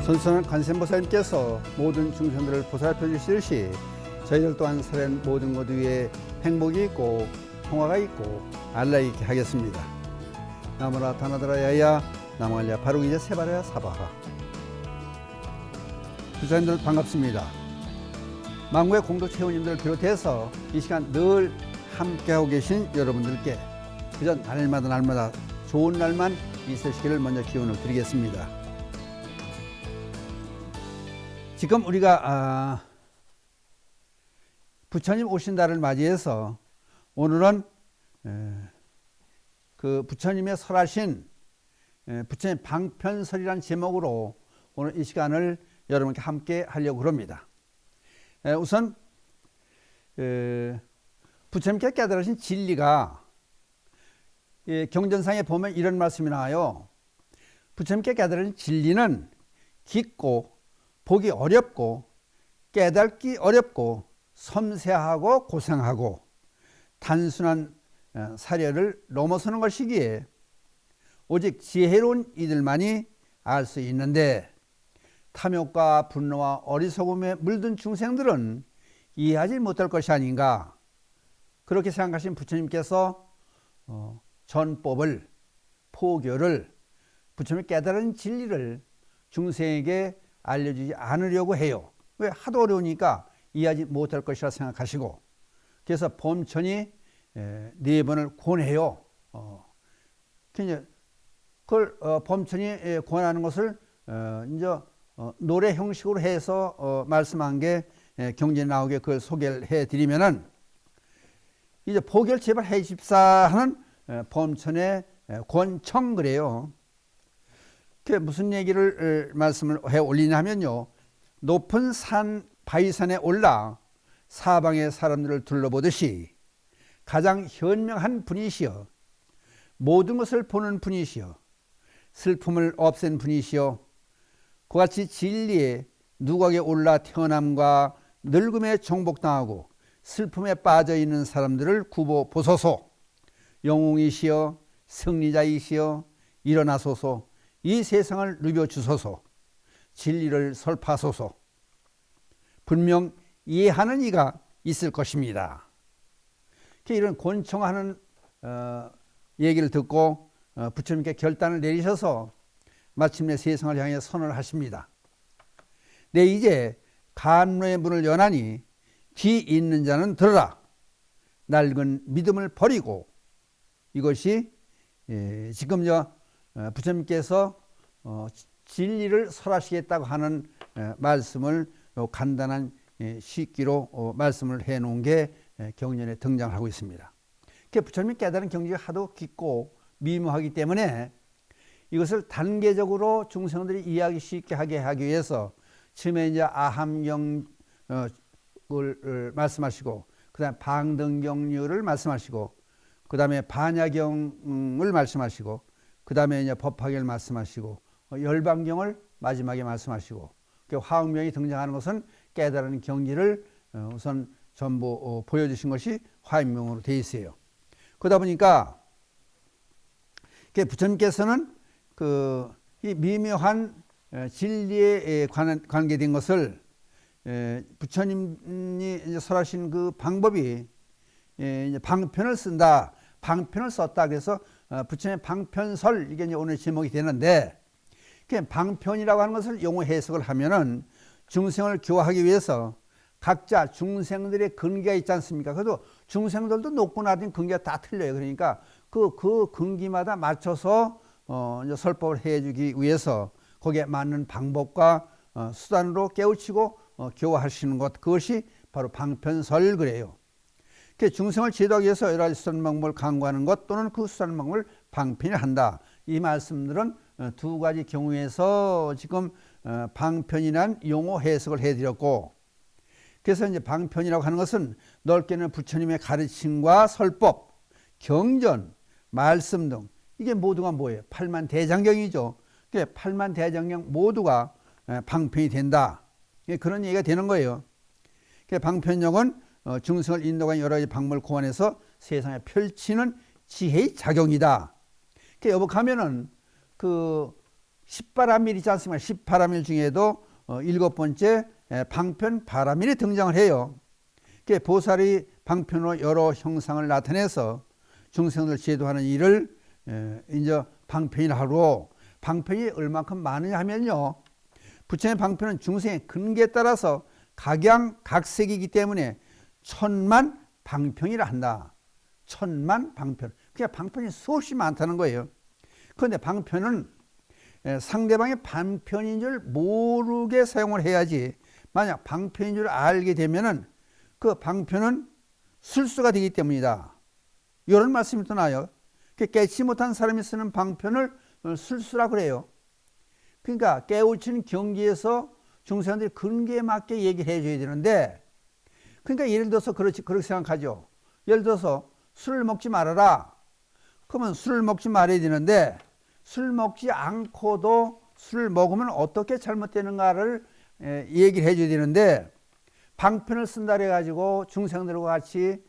선선한 관세음보살님께서 모든 중생들을 보살펴 주시듯이 저희들 또한 살아있는 모든 것 위에 행복이 있고 평화가 있고 안락이 있게 하겠습니다. 나무라 다나드라 야야 나무알야 바루기제 세바라야 사바하. 부자님들 반갑습니다. 망고의 공덕 체험님들을 비롯해서 이 시간 늘 함께하고 계신 여러분들께 그저 날마다 좋은 날만 있으시기를 먼저 기원을 드리겠습니다. 지금 우리가 부처님 오신 날을 맞이해서 오늘은 그 부처님의 설하신 부처님 방편설이라는 제목으로 오늘 이 시간을 여러분께 함께 하려고 합니다. 우선 부처님께 깨달으신 진리가 경전상에 보면 이런 말씀이 나와요. 부처님께 깨달은 진리는 깊고 보기 어렵고 깨닫기 어렵고 섬세하고 고상하고 단순한 사려를 넘어서는 것이기에 오직 지혜로운 이들만이 알 수 있는데 탐욕과 분노와 어리석음에 물든 중생들은 이해하지 못할 것이 아닌가, 그렇게 생각하신 부처님께서 전법을, 포교를, 부처님이 깨달은 진리를 중생에게 알려주지 않으려고 해요. 왜? 하도 어려우니까 이해하지 못할 것이라 생각하시고, 그래서 범천이 4번을 권해요. 그걸 범천이 권하는 것을 이제 노래 형식으로 해서 말씀한 게 경전에 나오게 그걸 소개를 해드리면은, 이제 포교를 제발 해주십사 하는 범천의 권청 그래요. 그게 무슨 얘기를 말씀을 해 올리냐면요, 높은 산 바위산에 올라 사방의 사람들을 둘러보듯이 가장 현명한 분이시여, 모든 것을 보는 분이시여, 슬픔을 없앤 분이시여, 그같이 진리에 누각에 올라 태어남과 늙음에 정복당하고 슬픔에 빠져있는 사람들을 굽어 보소서. 영웅이시여, 승리자이시여, 일어나소서. 이 세상을 누벼주소서. 진리를 설파소서. 분명 이해하는 이가 있을 것입니다. 이런 권청하는 얘기를 듣고 부처님께 결단을 내리셔서 마침내 세상을 향해 선언을 하십니다. 네, 이제 간로의 문을 여나니 귀 있는 자는 들어라. 낡은 믿음을 버리고, 이것이 지금 부처님께서 진리를 설하시겠다고 하는 말씀을 간단한 쉽기로 말씀을 해놓은 게 경전에 등장하고 있습니다. 부처님이 깨달은 경지가 하도 깊고 미묘하기 때문에 이것을 단계적으로 중생들이 이해하기 쉽게 하기 위해서 처음에 이제 아함경을 말씀하시고, 그 다음에 방등경류를 말씀하시고, 그 다음에 반야경을 말씀하시고, 그 다음에 이제 법화경을 말씀하시고, 열반경을 마지막에 말씀하시고, 화엄경이 등장하는 것은 깨달은 경지를 우선 전부 보여주신 것이 화엄경으로 되어 있어요. 그러다 보니까 부처님께서는 이 미묘한 진리에 관계된 것을 부처님이 이제 설하신 그 방법이 이제 방편을 쓴다, 방편을 썼다. 그래서 부처님의 방편설, 이게 이제 오늘 제목이 되는데, 방편이라고 하는 것을 용어 해석을 하면은 중생을 교화하기 위해서 각자 중생들의 근기가 있지 않습니까? 그래도 중생들도 높고 낮은 근기가 다 틀려요. 그러니까 그 근기마다 맞춰서 이제 설법을 해주기 위해서 거기에 맞는 방법과 수단으로 깨우치고 교화하시는 것, 그것이 바로 방편설 그래요. 중생을 지도하기 위해서 여러 가지 수단 방법을 강구하는 것, 또는 그 수단 방법을 방편이 한다. 이 말씀들은 두 가지 경우에서 지금 방편이란 용어 해석을 해드렸고, 그래서 이제 방편이라고 하는 것은 넓게는 부처님의 가르침과 설법, 경전, 말씀 등, 이게 모두가 뭐예요? 팔만대장경이죠. 팔만대장경 모두가 방편이 된다. 그런 얘기가 되는 거예요. 방편력은 중생을 인도하는 여러 가지 방법을 고안해서 세상에 펼치는 지혜의 작용이다. 여복하면은 십바라밀 있지 않습니까? 십바라밀 중에도 일곱 번째 방편바라밀이 등장을 해요. 보살이 방편으로 여러 형상을 나타내서 중생들 제도하는 일을 이제 방편이라 하고, 방편이 얼만큼 많으냐 하면요, 부처님의 방편은 중생의 근기에 따라서 각양각색이기 때문에 천만 방편이라 한다. 천만 방편. 그러니까 방편이 수없이 많다는 거예요. 그런데 방편은 상대방의 방편인 줄 모르게 사용을 해야지, 만약 방편인 줄 알게 되면은 그 방편은 술수가 되기 때문이다. 이런 말씀이 또 나요. 깨치 못한 사람이 쓰는 방편을 술수라 그래요. 그러니까 깨우치는 경기에서 중생들이 근기에 맞게 얘기를 해줘야 되는데, 그러니까 예를 들어서 그렇게 생각하죠. 예를 들어서 술을 먹지 말아라. 그러면 술을 먹지 말아야 되는데, 술 먹지 않고도 술을 먹으면 어떻게 잘못되는가를 얘기를 해줘야 되는데, 방편을 쓴다 그래가지고 중생들과 같이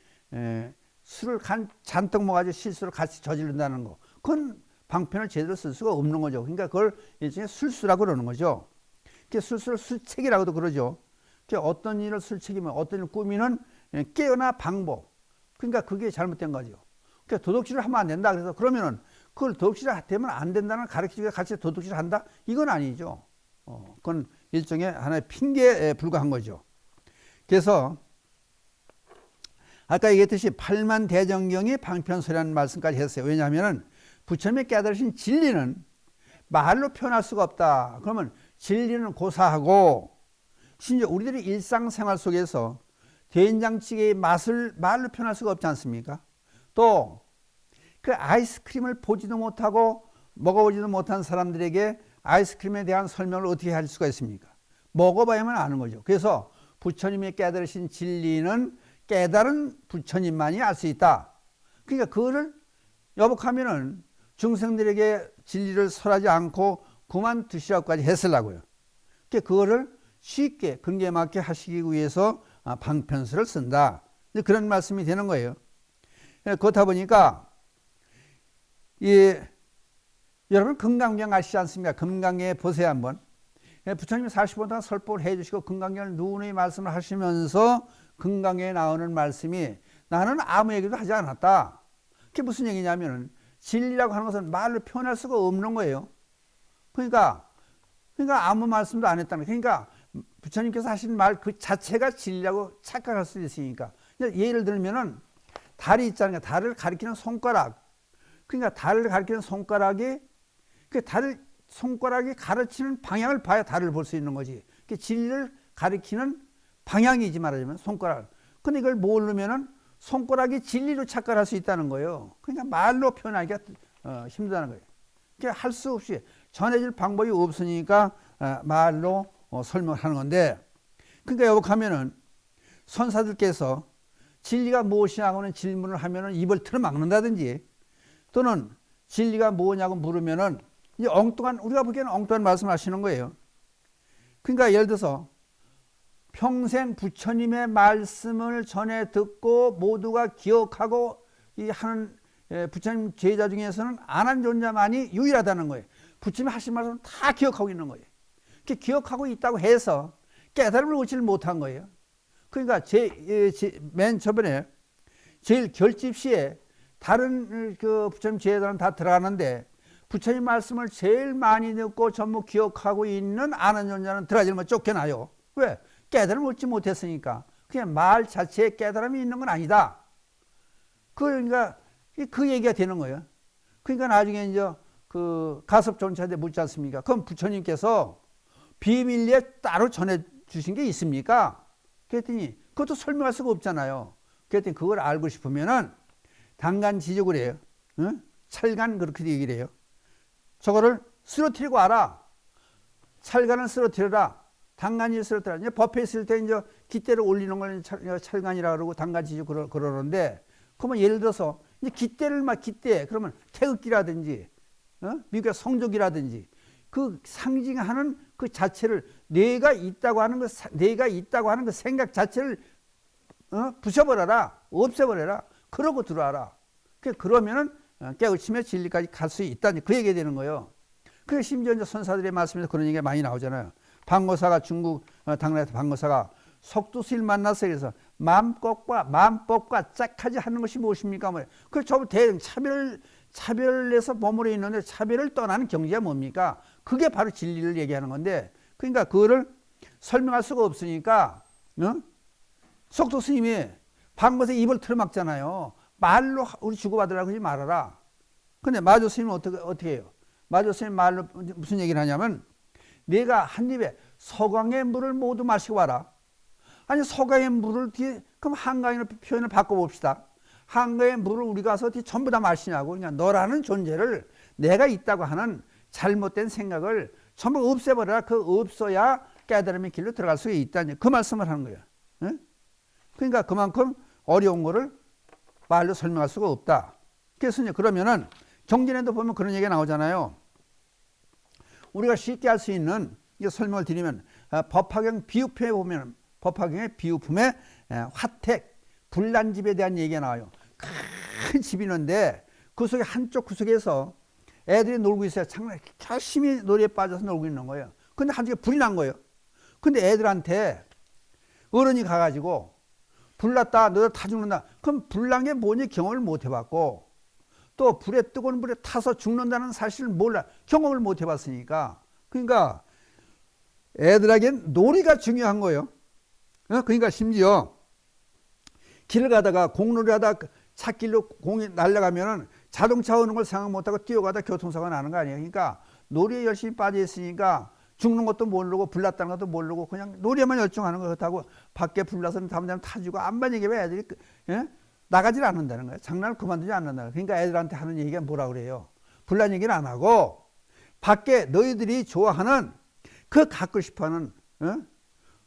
술을 잔뜩 먹어가지고 실수를 같이 저지른다는 거, 그건 방편을 제대로 쓸 수가 없는 거죠. 그러니까 그걸 일종의 술수라고 그러는 거죠. 술수를 술책이라고도 그러죠. 어떤 일을 술책이면 어떤 일을 꾸미는 깨어나 방법, 그러니까 그게 잘못된 거죠. 그러니까 도둑질을 하면 안 된다. 그래서 그러면은 그걸 도둑질을 되면 안 된다는 가르치기가 같이 도둑질을 한다? 이건 아니죠. 그건 일종의 하나의 핑계에 불과한 거죠. 그래서 아까 얘기했듯이 팔만대정경이 방편소리라는 말씀까지 했어요. 왜냐하면 부처님이 깨달으신 진리는 말로 표현할 수가 없다. 그러면 진리는 고사하고, 심지어 우리들이 일상생활 속에서 된장찌개의 맛을 말로 표현할 수가 없지 않습니까? 또 그 아이스크림을 보지도 못하고 먹어보지도 못한 사람들에게 아이스크림에 대한 설명을 어떻게 할 수가 있습니까? 먹어봐야만 아는 거죠. 그래서 부처님이 깨달으신 진리는 깨달은 부처님만이 알 수 있다. 그러니까 그거를 여복하면은 중생들에게 진리를 설하지 않고 그만두시라고까지 했으려고요. 그거를 쉽게 근기에 맞게 하시기 위해서 방편수를 쓴다. 그런 말씀이 되는 거예요. 그렇다 보니까 여러분 금강경 아시지 않습니까? 금강경에 보세요 한번. 부처님이 40분 동안 설법을 해주시고 금강경을 누누이 말씀을 하시면서 금강경에 나오는 말씀이 나는 아무 얘기도 하지 않았다. 그게 무슨 얘기냐면은 진리라고 하는 것은 말로 표현할 수가 없는 거예요. 그러니까 아무 말씀도 안 했다는 거예요. 그러니까 부처님께서 하신 말 그 자체가 진리라고 착각할 수 있으니까. 예를 들면은 달이 있잖아요. 달을 가리키는 손가락. 그러니까 달을 가리키는 손가락이 손가락이 가르치는 방향을 봐야 달을 볼 수 있는 거지. 진리를 가리키는 방향이지 말하자면 손가락. 근데 이걸 모르면은 손가락이 진리로 착각할 수 있다는 거예요. 그러니까 말로 표현하기가 힘들다는 거예요. 그러니까 할 수 없이 전해줄 방법이 없으니까 말로 설명하는 건데, 그러니까 여복하면은 선사들께서 진리가 무엇이냐고는 질문을 하면은 입을 틀어막는다든지, 또는 진리가 뭐냐고 물으면은 이제 우리가 보기에는 엉뚱한 말씀을 하시는 거예요. 그러니까 예를 들어서 평생 부처님의 말씀을 전해 듣고 모두가 기억하고 하는 부처님 제자 중에서는 안 한 존재만이 유일하다는 거예요. 부처님이 하신 말씀을 다 기억하고 있는 거예요. 기억하고 있다고 해서 깨달음을 얻지를 못한 거예요. 그러니까 맨 저번에 제일 결집시에 다른 그 부처님 제자들은 다 들어가는데 부처님 말씀을 제일 많이 듣고 전부 기억하고 있는 아는 존재는 들어가지 못 쫓겨나요. 왜? 깨달음을 얻지 못했으니까. 그냥 말 자체에 깨달음이 있는 건 아니다. 그러니까 그 얘기가 되는 거예요. 그러니까 나중에 이제 그 가섭존차한테 묻지 않습니까? 그럼 부처님께서 비밀리에 따로 전해 주신 게 있습니까? 그랬더니 그것도 설명할 수가 없잖아요. 그랬더니 그걸 알고 싶으면은 단간지족을 해요. 응? 찰간 그렇게 얘기를 해요. 저거를 쓰러뜨리고 알아. 찰간을 쓰러뜨려라. 단간지를 쓰러뜨려라. 이제 법회 있을 때 이제 깃대를 올리는 걸 찰간이라고 그러고 단간지족 그러는데, 그러면 예를 들어서 이제 깃대를 깃대 그러면 태극기라든지 미국의 성적이라든지 그 상징하는 그 자체를 내가 있다고 하는 그 생각 자체를 부셔버려라. 없애버려라. 그러고 들어와라. 그러면은 깨우침의 진리까지 갈 수 있다니 그 얘기 되는 거예요. 그 심지어 이제 선사들의 말씀에서 그런 얘기가 많이 나오잖아요. 방거사가 중국 당나라에서 방거사가 석두스를 만났어요. 그래서 마음법과 짝하지 하는 것이 무엇입니까? 그 저부 대응 차별에서 머무르 있는데 차별을 떠나는 경지가 뭡니까? 그게 바로 진리를 얘기하는 건데, 그러니까 그거를 설명할 수가 없으니까 석도 스님이 방거사의 입을 틀어막잖아요. 말로 우리 주고받으라고 하지 말아라. 근데 마조 스님은 어떻게 해요? 마조 스님 말로 무슨 얘기를 하냐면, 내가 한 입에 서강의 물을 모두 마시고 와라. 아니 서강의 물을 그럼 한강의 표현을 바꿔봅시다. 한강의 물을 우리가 가서 전부 다 마시냐고. 그냥 너라는 존재를, 내가 있다고 하는 잘못된 생각을 전부 없애버려라. 그 없어야 깨달음의 길로 들어갈 수 있다니, 그 말씀을 하는 거예요. 예? 그러니까 그만큼 어려운 거를 말로 설명할 수가 없다. 그래서 이제 그러면은 경전에도 보면 그런 얘기가 나오잖아요. 우리가 쉽게 할 수 있는 설명을 드리면, 법화경 비유품에 보면 법화경의 비유품에 화택, 불난집에 대한 얘기가 나와요. 큰 집이 있는데 그 속에 한쪽 구석에서 애들이 놀고 있어요. 열심히 놀이에 빠져서 놀고 있는 거예요. 근데 한쪽에 불이 난 거예요. 근데 애들한테 어른이 가가지고 불 났다, 너들 다 죽는다. 그럼 불난 게 뭔지 경험을 못 해봤고, 또 뜨거운 불에 타서 죽는다는 사실을 몰라, 경험을 못 해봤으니까. 그러니까 애들에겐 놀이가 중요한 거예요. 그러니까 심지어 길을 가다가 공놀이 하다 찻길로 공이 날아가면은 자동차 오는 걸 생각 못하고 뛰어가다 교통사고가 나는 거 아니에요. 그러니까 놀이에 열심히 빠져 있으니까 죽는 것도 모르고 불났다는 것도 모르고 그냥 놀이에만 열중하는 거. 그렇다고 밖에 불나서는 담담 타지고 안반 얘기하면 애들이 나가질 않는다는 거예요. 장난을 그만두지 않는다는 거예요. 그러니까 애들한테 하는 얘기가 뭐라 그래요? 불난 얘기는 안 하고 밖에 너희들이 좋아하는 그 갖고 싶어하는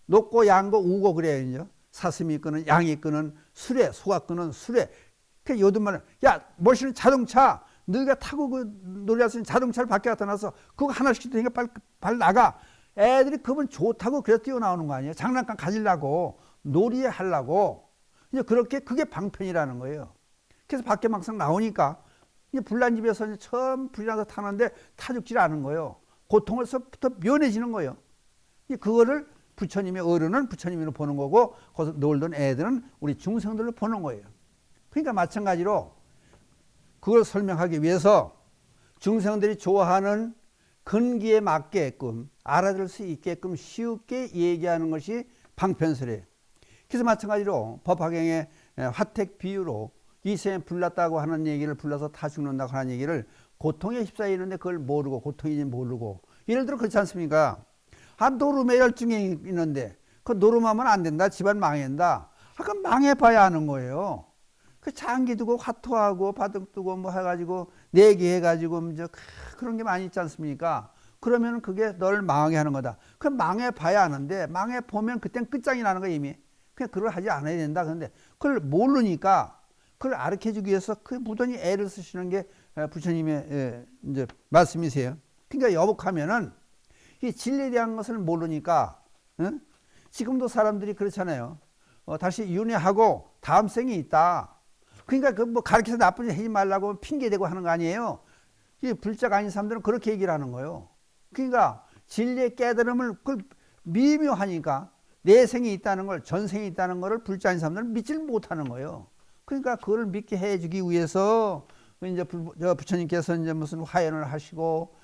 높고 양고 우고 그래요. 사슴이 끄는 양이 끄는 수레, 소가 끄는 수레. 그 요즘만은 야 멋있는 자동차, 너희가 타고 그 놀이할 수 있는 자동차를 밖에 갖다 놔서 그거 하나씩 되니까 빨리 나가. 애들이 그건 좋다고 그래서 뛰어나오는 거 아니에요. 장난감 가지려고, 놀이에 하려고. 이제 그렇게 그게 방편이라는 거예요. 그래서 밖에 막상 나오니까 이제 불난 집에서 이제 처음 불이 나서 타는데 타죽질 않은 거예요. 고통에서부터 면해지는 거예요. 그거를 부처님의 어른은 부처님으로 보는 거고, 거기서 놀던 애들은 우리 중생들로 보는 거예요. 그러니까 마찬가지로 그걸 설명하기 위해서 중생들이 좋아하는 근기에 맞게끔 알아들을 수 있게끔 쉽게 얘기하는 것이 방편설이에요. 그래서 마찬가지로 법화경의 화택 비유로 이생에 불났다고 하는 얘기를, 불나서 다 죽는다고 하는 얘기를 고통에 휩싸여 있는데 그걸 모르고, 고통인지 모르고, 예를 들어 그렇지 않습니까? 노름에 열중이 있는데 그 노름하면 안 된다, 집안 망한다. 그럼 망해봐야 하는 거예요. 그 장기 두고 화토하고 바둑 두고 뭐 해가지고 내기해가지고 이제 그런 게 많이 있지 않습니까? 그러면 그게 너를 망하게 하는 거다. 그럼 망해봐야 하는데 망해보면 그땐 끝장이 나는 거야 이미. 그냥 그걸 하지 않아야 된다. 그런데 그걸 모르니까 그걸 가르쳐주기 위해서 그 무던히 애를 쓰시는 게 부처님의 이제 말씀이세요. 그러니까 여복하면은 이 진리에 대한 것을 모르니까, 지금도 사람들이 그렇잖아요. 다시 윤회하고 다음 생이 있다. 그러니까 그 뭐 가르쳐서 나쁜 일 하지 말라고 핑계대고 하는 거 아니에요. 이 불자가 아닌 사람들은 그렇게 얘기를 하는 거예요. 그러니까 진리의 깨달음을 그걸 미묘하니까 내 생이 있다는 걸, 전생이 있다는 것을 불자 아닌 사람들은 믿질 못하는 거예요. 그러니까 그거를 믿게 해주기 위해서 이제 부처님께서 이제 무슨 화연을 하시고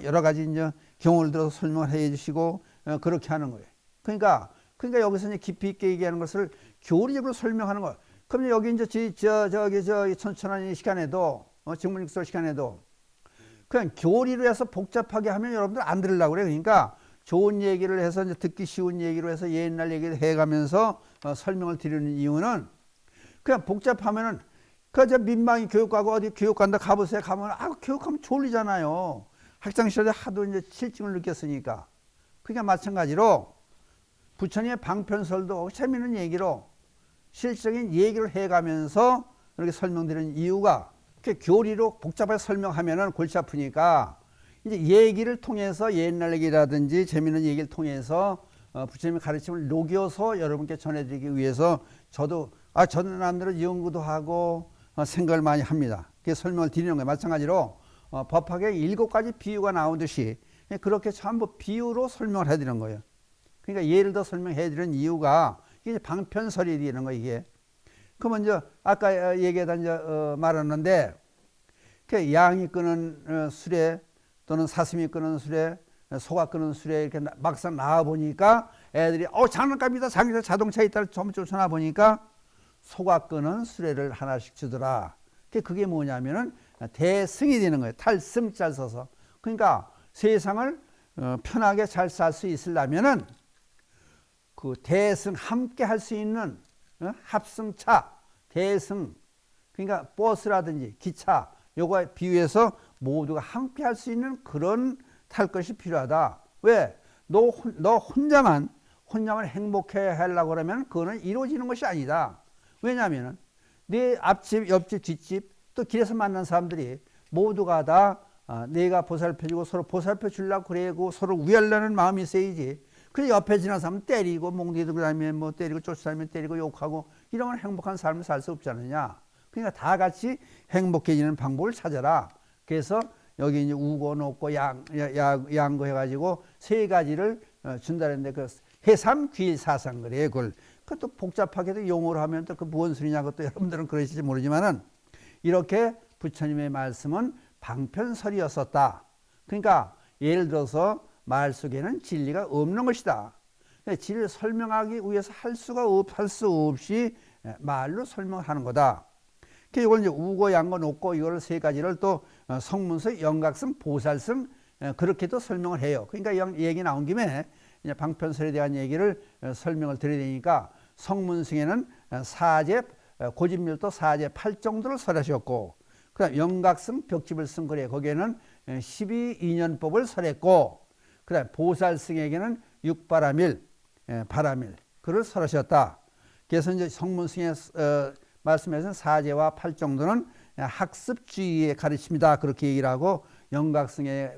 여러 가지 이제 경우를 들어서 설명을 해 주시고 그렇게 하는 거예요. 그러니까 여기서 이제 깊이 있게 얘기하는 것을 교리적으로 설명하는 거예요. 그럼 여기 이제 저기 천천한 시간에도 증문익설 시간에도 그냥 교리로 해서 복잡하게 하면 여러분들 안 들으려고 그래요. 그러니까 좋은 얘기를 해서 이제 듣기 쉬운 얘기로 해서 옛날 얘기를 해가면서 설명을 드리는 이유는 그냥 복잡하면은 그저 민망히 교육가고 어디 교육 간다 가보세요. 가면 교육하면 졸리잖아요. 학창 시절에 하도 이제 실증을 느꼈으니까. 그러니까 마찬가지로 부처님의 방편설도 재미있는 얘기로 실적인 얘기를 해가면서 이렇게 설명드리는 이유가 교리로 복잡하게 설명하면은 골치 아프니까 이제 얘기를 통해서 옛날 얘기라든지 재미있는 얘기를 통해서 부처님의 가르침을 녹여서 여러분께 전해드리기 위해서 저도 저는 남들은 연구도 하고 생각을 많이 합니다. 그래서 설명을 드리는 거예요. 마찬가지로 법학에 7가지 비유가 나오듯이 그렇게 전부 비유로 설명을 해드리는 거예요. 그러니까 예를 들어 설명해 드리는 이유가 이게 방편설이 되는 거 이게. 그 먼저 아까 얘기하다 이제 말했는데 양이 끄는 수레 또는 사슴이 끄는 수레, 소가 끄는 수레 이렇게 막상 나와 보니까 애들이 장난감이다, 자동차 있다 전부 쫓아나 보니까 소가 끄는 수레를 하나씩 주더라. 그게 뭐냐면은 대승이 되는 거예요. 탈승자 써서. 그러니까 세상을 편하게 잘 살 수 있으려면은 그 대승 함께 할 수 있는 합승차, 대승, 그러니까 버스라든지 기차, 요거 비유해서 모두가 함께 할 수 있는 그런 탈 것이 필요하다. 왜? 너 혼자만 행복해 하려고 그러면 그거는 이루어지는 것이 아니다. 왜냐하면 내 앞집, 옆집, 뒷집 또 길에서 만난 사람들이 모두가 다 내가 보살펴주고 서로 보살펴 주려고 그래고 서로 위하려는 마음이 있어야지. 그래서 옆에 지나는 사람 때리고 몽둥이 들고 다니면 뭐 때리고 쫓아다니면 때리고 욕하고 이러면 행복한 삶을 살 수 없지 않느냐. 그러니까 다 같이 행복해지는 방법을 찾아라. 그래서 여기 이제 우고, 높고, 양고 해가지고 3가지를 준다는데 그 해삼, 귀, 사상 그래. 그것도 복잡하게도 용어로 하면 또 그 무슨 소리냐 그것도 여러분들은 그러실지 모르지만은 이렇게 부처님의 말씀은 방편설이었었다. 그러니까 예를 들어서 말 속에는 진리가 없는 것이다. 진리를 설명하기 위해서 할 수 없이 말로 설명하는 거다. 이걸 이제 우고, 양고, 높고 이걸 3가지를 또 성문서, 영각성, 보살성 그렇게도 설명을 해요. 그러니까 얘기 나온 김에 이제 방편설에 대한 얘기를 설명을 드려야 되니까 성문성에는 고집밀도 사제 8정도를 설하셨고, 그다음 영각성, 벽집을 쓴 거래 거기에는 12인연법을 설했고, 그다음 보살성에게는 육바라밀, 바라밀 그를 설하셨다. 그래서 이제 성문성의 말씀에서는 사제와 8정도는 학습주의의 가르침이다 그렇게 얘기를 하고, 영각성에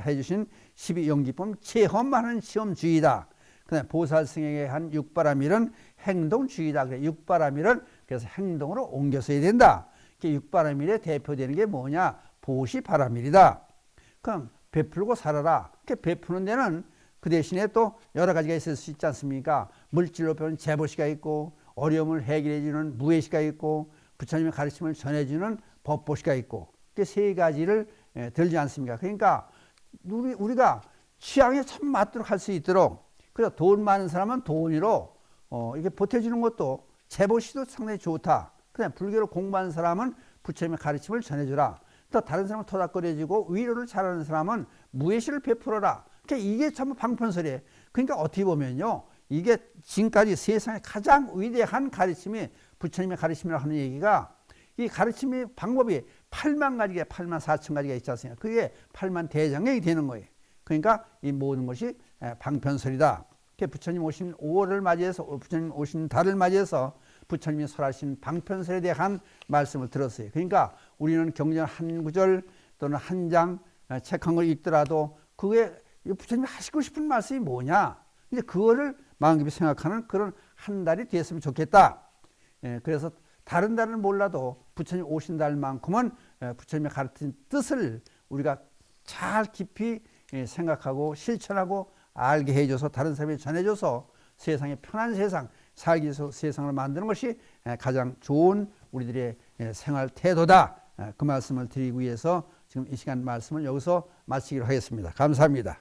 해주신 12용기법 체험하는 시험주의다. 그다음 보살성에게 한 육바라밀은 행동주의다. 그래 육바라밀은 그래서 행동으로 옮겨서야 된다. 육바라밀에 대표되는 게 뭐냐? 보시바라밀이다. 그럼 베풀고 살아라. 베푸는 데는 그 대신에 또 여러 가지가 있을 수 있지 않습니까? 물질로 배우는 제보시가 있고, 어려움을 해결해 주는 무예시가 있고, 부처님의 가르침을 전해주는 법보시가 있고, 그 3가지를 들지 않습니까? 그러니까 우리가 취향에 참 맞도록 할 수 있도록, 그래서 돈 많은 사람은 돈으로 이렇게 보태주는 것도 제보시도 상당히 좋다. 그다음 불교를 공부하는 사람은 부처님의 가르침을 전해주라. 또 다른 사람을 토닥거려주고 위로를 잘하는 사람은 무예시를 베풀어라. 그러니까 이게 참 방편설이에요. 그러니까 어떻게 보면요, 이게 지금까지 세상의 가장 위대한 가르침이 부처님의 가르침이라고 하는 얘기가, 이 가르침의 방법이 8만 가지가 8만 4천 가지가 있지 않습니까? 그게 8만 대장경이 되는 거예요. 그러니까 이 모든 것이 방편설이다. 부처님 오신 5월을 맞이해서, 부처님 오신 달을 맞이해서 부처님이 설하신 방편설에 대한 말씀을 들었어요. 그러니까 우리는 경전 한 구절 또는 한 장 책 한 걸 읽더라도 그게 부처님이 하시고 싶은 말씀이 뭐냐, 이제 그거를 마음 깊이 생각하는 그런 한 달이 됐으면 좋겠다. 그래서 다른 달은 몰라도 부처님 오신 달만큼은 부처님의 가르친 뜻을 우리가 잘 깊이 생각하고 실천하고 알게 해줘서 다른 사람에게 전해줘서 세상에 편한 세상, 살기 위해서 세상을 만드는 것이 가장 좋은 우리들의 생활 태도다. 그 말씀을 드리기 위해서 지금 이 시간 말씀을 여기서 마치기로 하겠습니다. 감사합니다.